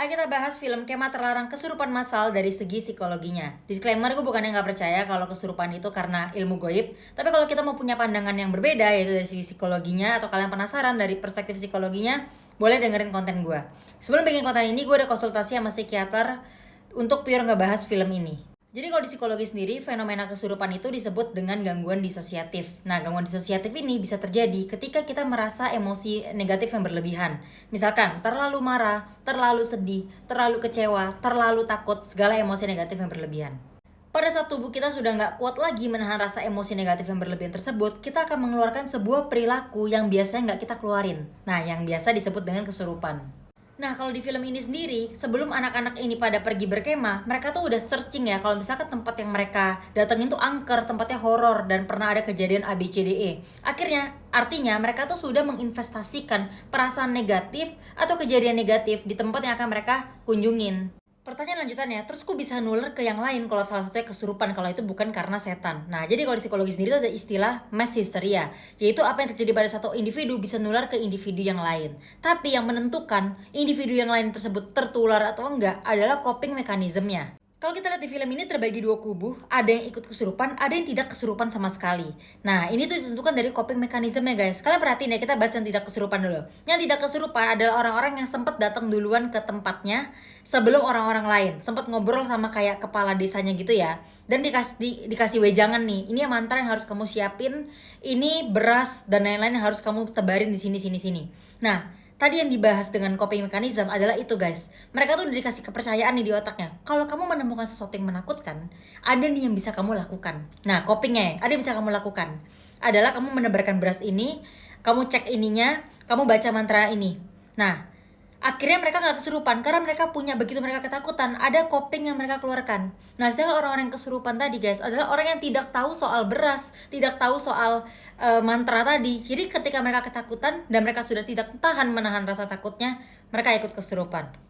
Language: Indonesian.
Ayo kita bahas film Kema Terlarang Kesurupan Massal dari segi psikologinya. Disclaimer, gue bukannya nggak percaya kalau kesurupan itu karena ilmu goib. Tapi kalau kita mau punya pandangan yang berbeda, yaitu dari segi psikologinya, atau kalian penasaran dari perspektif psikologinya, boleh dengerin konten gue. Sebelum bikin konten ini, gue udah konsultasi sama psikiater untuk pure ngebahas film ini. Jadi kalau di psikologi sendiri, fenomena kesurupan itu disebut dengan gangguan disosiatif. Nah, gangguan disosiatif ini bisa terjadi ketika kita merasa emosi negatif yang berlebihan. Misalkan, terlalu marah, terlalu sedih, terlalu kecewa, terlalu takut, segala emosi negatif yang berlebihan. Pada saat tubuh kita sudah nggak kuat lagi menahan rasa emosi negatif yang berlebihan tersebut, kita akan mengeluarkan sebuah perilaku yang biasanya nggak kita keluarin. Nah, yang biasa disebut dengan kesurupan. Nah, kalau di film ini sendiri, sebelum anak-anak ini pada pergi berkemah, mereka tuh udah searching ya, kalau misalkan tempat yang mereka datengin tuh angker, tempatnya horor, dan pernah ada kejadian ABCDE. Artinya mereka tuh sudah menginvestasikan perasaan negatif atau kejadian negatif di tempat yang akan mereka kunjungin. Pertanyaan lanjutannya, terus kok bisa nular ke yang lain kalau salah satunya kesurupan, kalau itu bukan karena setan? Nah, jadi kalau di psikologi sendiri ada istilah mass hysteria, yaitu apa yang terjadi pada satu individu bisa nular ke individu yang lain. Tapi yang menentukan individu yang lain tersebut tertular atau enggak adalah coping mekanismenya. Kalau kita lihat di film ini terbagi dua kubu, ada yang ikut kesurupan, ada yang tidak kesurupan sama sekali. Nah, ini tuh ditentukan dari coping mekanismenya guys. Kalian perhatiin ya, kita bahas yang tidak kesurupan dulu. Yang tidak kesurupan adalah orang-orang yang sempat datang duluan ke tempatnya sebelum orang-orang lain. Sempat ngobrol sama kayak kepala desanya gitu ya. Dan dikasih wejangan nih, ini yang mantra yang harus kamu siapin, ini beras dan lain-lain yang harus kamu tebarin di sini. Nah, tadi yang dibahas dengan coping mechanism adalah itu guys. Mereka tuh udah dikasih kepercayaan nih di otaknya. Kalau kamu menemukan sesuatu yang menakutkan, ada nih yang bisa kamu lakukan. Nah, copingnya ada yang bisa kamu lakukan. Adalah kamu menebarkan beras ini, kamu cek ininya, kamu baca mantra ini. Nah, akhirnya mereka nggak kesurupan karena mereka punya, begitu mereka ketakutan, ada coping yang mereka keluarkan. Nah, sedangkan orang-orang yang kesurupan tadi guys adalah orang yang tidak tahu soal beras, tidak tahu soal mantra tadi. Jadi ketika mereka ketakutan dan mereka sudah tidak tahan menahan rasa takutnya, mereka ikut kesurupan.